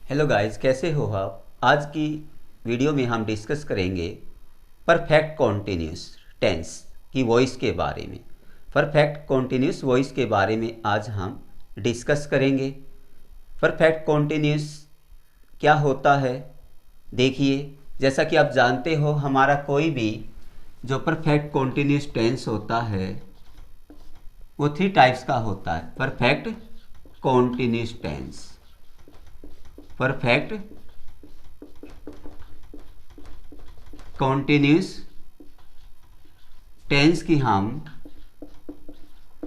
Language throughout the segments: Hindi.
हेलो गाइस, कैसे हो आप। आज की वीडियो में हम डिस्कस करेंगे परफेक्ट कॉन्टिन्यूस टेंस की वॉइस के बारे में। परफेक्ट कॉन्टिन्यूस वॉइस के बारे में आज हम डिस्कस करेंगे। परफेक्ट कॉन्टिन्यूस क्या होता है, देखिए। जैसा कि आप जानते हो, हमारा कोई भी जो परफेक्ट कॉन्टिन्यूस टेंस होता है वो 3 टाइप्स का होता है। Perfect continuous tense, perfect continuous tense की हम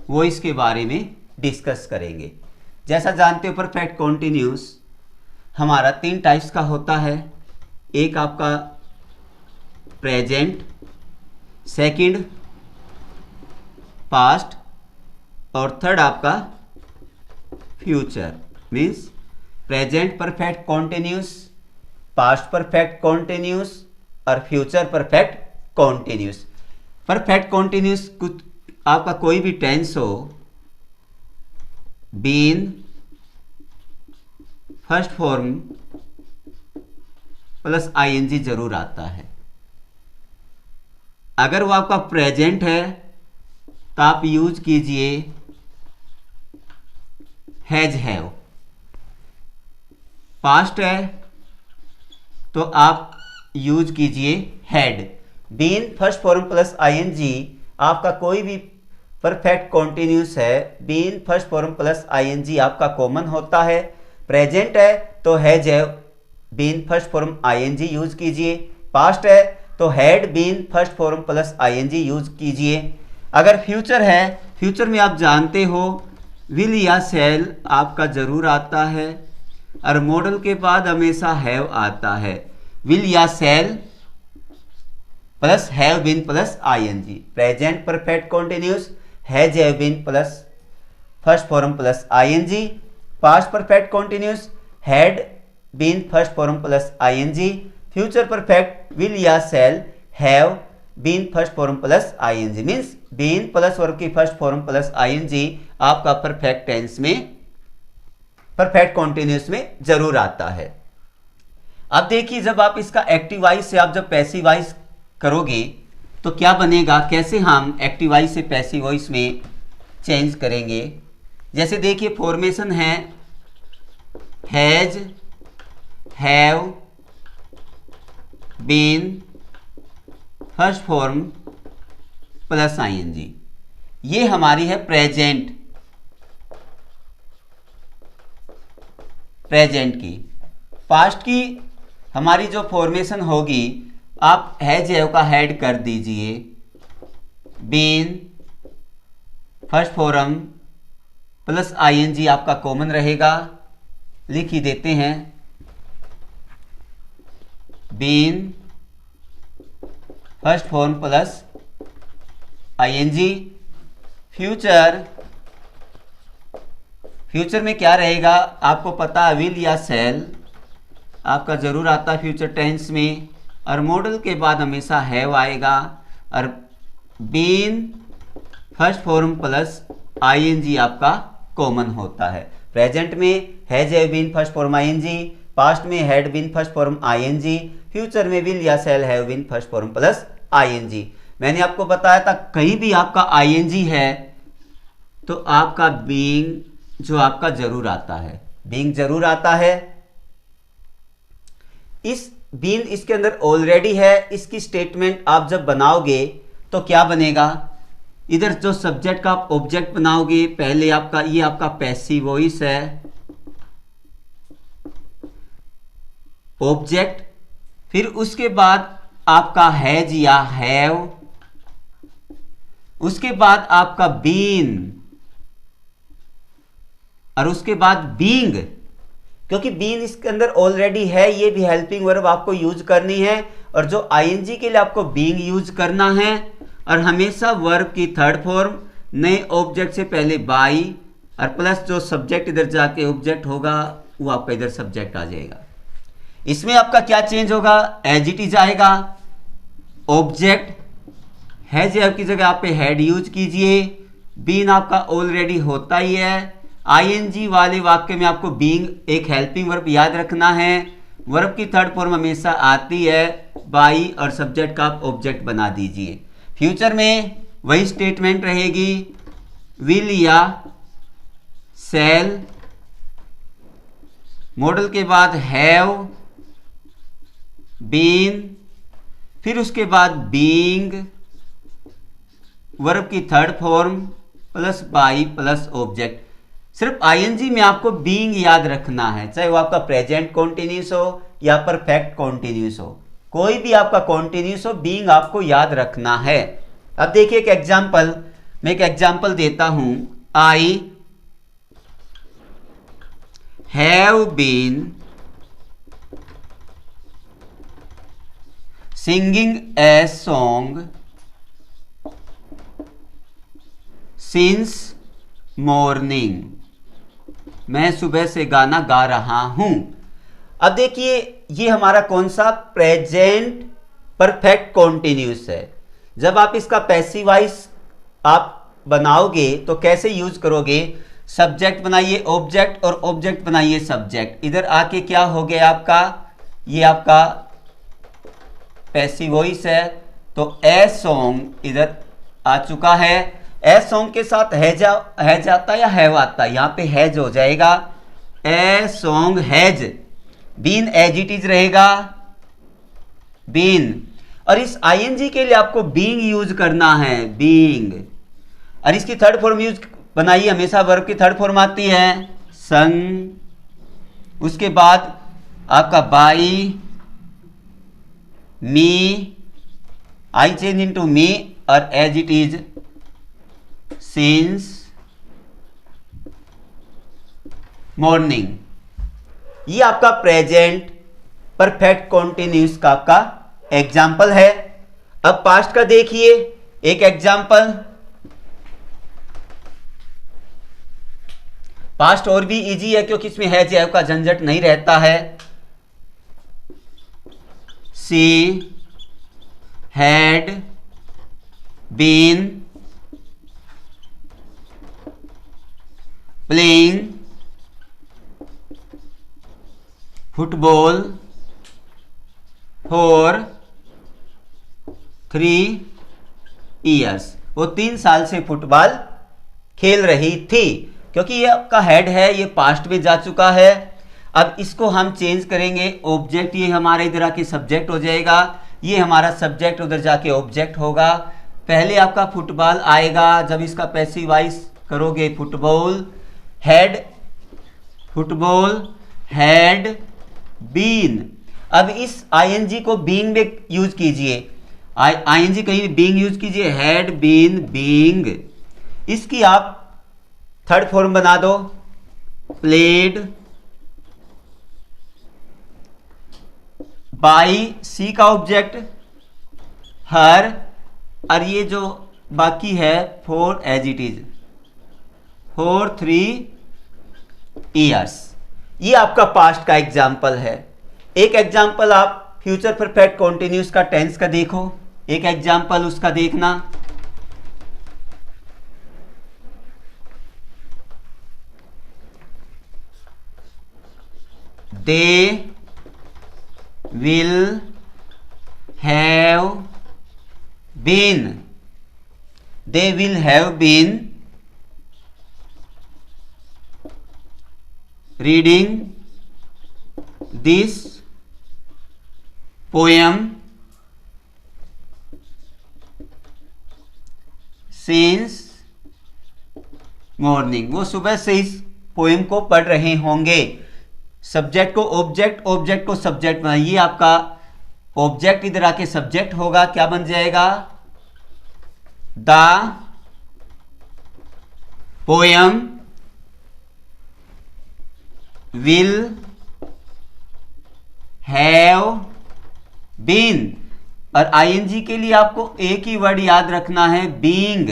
वॉइस के बारे में डिस्कस करेंगे। जैसा जानते हो, परफेक्ट कॉन्टिन्यूस हमारा 3 टाइप्स का होता है। एक आपका प्रेजेंट, सेकंड पास्ट और थर्ड आपका future. Means present perfect continuous, past perfect continuous और future perfect continuous. Perfect continuous कुछ आपका कोई भी टेंस हो, been first form plus ING जरूर आता है। अगर वो आपका प्रेजेंट है तो आप यूज कीजिए हैज हैव। पास्ट है तो आप यूज कीजिए had. Been first form plus ING आपका कोई भी परफेक्ट कॉन्टिन्यूस है, been first form plus ING आपका कॉमन होता है। प्रेजेंट है तो has have been first form ING use कीजिए। पास्ट है तो had been first form plus ING use कीजिए। अगर फ्यूचर है, फ्यूचर में आप जानते हो विल या शैल आपका जरूर आता है और मॉडल के बाद हमेशा हैव आता है। विल या shall plus have been plus ING. Present perfect continuous has have been plus first form plus ING. Past perfect continuous had been first form plus ING. Future perfect will या shall have been first form plus ING. Means been plus verb की फर्स्ट फॉर्म प्लस आईएनजी आपका परफेक्ट टेंस में, परफेक्ट कॉन्टिन्यूस में जरूर आता है। अब देखिए, जब आप इसका एक्टिव वॉइस से आप जब पैसिव वॉइस करोगे तो क्या बनेगा, कैसे हम एक्टिव वॉइस से पैसिव वॉइस में चेंज करेंगे। जैसे देखिए, फॉर्मेशन है has have been first form plus ING. ये हमारी है प्रेजेंट, प्रेजेंट की। पास्ट की हमारी जो फॉर्मेशन होगी, आप हैज हैव का हेड कर दीजिए, been first form plus ING आपका कॉमन रहेगा। लिख ही देते हैं been first form plus ING. Future, future में क्या रहेगा आपको पता है, विल या शैल आपका जरूर आता है फ्यूचर टेंस में और मॉडल के बाद हमेशा हैव आएगा और been first form plus ING आपका कॉमन होता है। प्रेजेंट में has have been first form ING, past में had been first form ING, future में विल या shall have been first form plus ING. मैंने आपको बताया था कहीं भी आपका आईएनजी है तो आपका बीइंग जो आपका जरूर आता है, बीइंग जरूर आता है। इस बीन इसके अंदर ऑलरेडी है, इसकी स्टेटमेंट आप जब बनाओगे तो क्या बनेगा, इधर जो सब्जेक्ट का आप ऑब्जेक्ट बनाओगे, पहले आपका ये आपका पैसिव वॉइस है, ऑब्जेक्ट, फिर उसके बाद आपका हैज या हैव, उसके बाद आपका बीन और उसके बाद बीइंग। क्योंकि बीन इसके अंदर ऑलरेडी है, ये भी हेल्पिंग वर्ब आपको यूज करनी है और जो आईएनजी के लिए आपको बीइंग यूज करना है और हमेशा वर्ब की थर्ड फॉर्म नए ऑब्जेक्ट से पहले बाई और प्लस जो सब्जेक्ट इधर जाके ऑब्जेक्ट होगा वो आपका इधर सब्जेक्ट आ जाएगा। इसमें आपका क्या चेंज होगा, एज इट इज आएगा। ऑब्जेक्ट हैज हैव की जगह आप पे हैड यूज कीजिए। बीन आपका ऑलरेडी होता ही है आईएनजी वाले वाक्य में आपको बीइंग एक हेल्पिंग वर्ब याद रखना है। वर्ब की थर्ड फॉर्म हमेशा आती है बाई और सब्जेक्ट का आप ऑब्जेक्ट बना दीजिए। फ्यूचर में वही स्टेटमेंट रहेगी, विल या सेल, मॉडल के बाद हैव, बीन, फिर उसके बाद बीइंग, वर्ब की third form plus by plus object. सिर्फ आईएनजी में आपको बीइंग याद रखना है, चाहे वो आपका प्रेजेंट कॉन्टिन्यूस हो या परफेक्ट कॉन्टिन्यूस हो, कोई भी आपका कॉन्टिन्यूस हो, बीइंग आपको याद रखना है। अब देखिए एक एग्जांपल, मैं एक एग्जांपल देता हूं। I have been singing a song since morning, मैं सुबह से गाना गा रहा हूं। अब देखिए ये हमारा कौन सा प्रेजेंट परफेक्ट कॉन्टिन्यूस है। जब आप इसका पैसिव वॉइस आप बनाओगे तो कैसे यूज करोगे, सब्जेक्ट बनाइए ऑब्जेक्ट और ऑब्जेक्ट बनाइए सब्जेक्ट। इधर आके क्या हो गया आपका, ये आपका पैसिव वॉइस है, तो ए सॉन्ग इधर आ चुका है। ए सॉन्ग के साथ हैज आता या हैव आता, यहां पे हैज हो जाएगा। A song has been, as it is रहेगा बीन। और इस आईएनजी के लिए आपको बीइंग यूज करना है, बीइंग। और इसकी थर्ड फॉर्म यूज बनाइए, हमेशा वर्ब की थर्ड फॉर्म आती है संग, उसके बाद आपका by, me, I change into me, और as it is since morning. ये आपका प्रेजेंट परफेक्ट कॉन्टिन्यूस का आपका एग्जाम्पल है। अब पास्ट का देखिए एक एग्जाम्पल। पास्ट और भी इजी है क्योंकि इसमें हैज हैव का झंझट नहीं रहता है। She had been playing football for 3 years, वो 3 साल से फुटबॉल खेल रही थी। क्योंकि ये आपका हेड है, ये पास्ट में जा चुका है। अब इसको हम चेंज करेंगे, ऑब्जेक्ट ये हमारा इधर आके सब्जेक्ट हो जाएगा, ये हमारा सब्जेक्ट उधर जाके ऑब्जेक्ट होगा। पहले आपका फुटबॉल आएगा, जब इसका पैसिव वॉइस करोगे football had, football had been. अब इस आईएनजी को बीइंग में यूज कीजिए, आईएनजी कहीं बीइंग यूज कीजिए, हैड बीन बीइंग। इसकी आप थर्ड फॉर्म बना दो, प्लेड बाई, सी का ऑब्जेक्ट हर, और ये जो बाकी है for as it is, for 3 years। ये आपका पास्ट का एग्जाम्पल है। एक एग्जाम्पल आप फ्यूचर परफेक्ट कॉन्टिन्यूस का टेंस का देखो, एक एग्जाम्पल उसका देखना। They will have been, they will have been reading this poem since morning, वो सुबह से इस पोएम को पढ़ रहे होंगे। सब्जेक्ट को ऑब्जेक्ट, ऑब्जेक्ट को सब्जेक्ट बनाइए। आपका ऑब्जेक्ट इधर आके सब्जेक्ट होगा, क्या बन जाएगा, the poem will have been। और आईएनजी के लिए आपको एक ही वर्ड याद रखना है, बीइंग।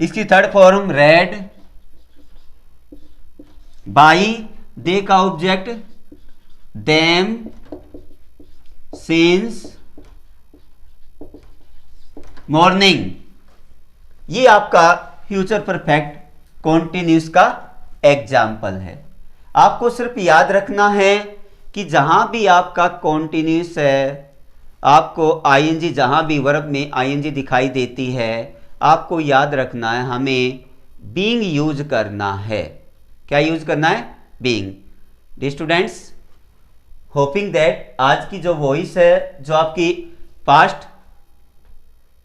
इसकी थर्ड फॉर्म रेड बाई, दे का ऑब्जेक्ट देम, सिंस मॉर्निंग। ये आपका फ्यूचर परफेक्ट कॉन्टिन्यूस का एग्जाम्पल है। आपको सिर्फ याद रखना है कि जहां भी आपका कॉन्टिन्यूस है, आपको आईएनजी जहां भी वर्ब में आईएनजी दिखाई देती है, आपको याद रखना है हमें बीइंग यूज करना है। क्या यूज करना है? Being. Dear students, hoping that आज की जो वॉइस है, जो आपकी past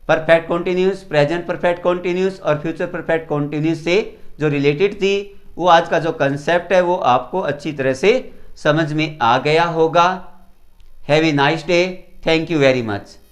perfect continuous, present perfect continuous और फ्यूचर परफेक्ट कॉन्टिन्यूस से जो रिलेटेड थी, वो आज का जो कंसेप्ट है वो आपको अच्छी तरह से समझ में आ गया होगा। Have a nice day. Thank you very much.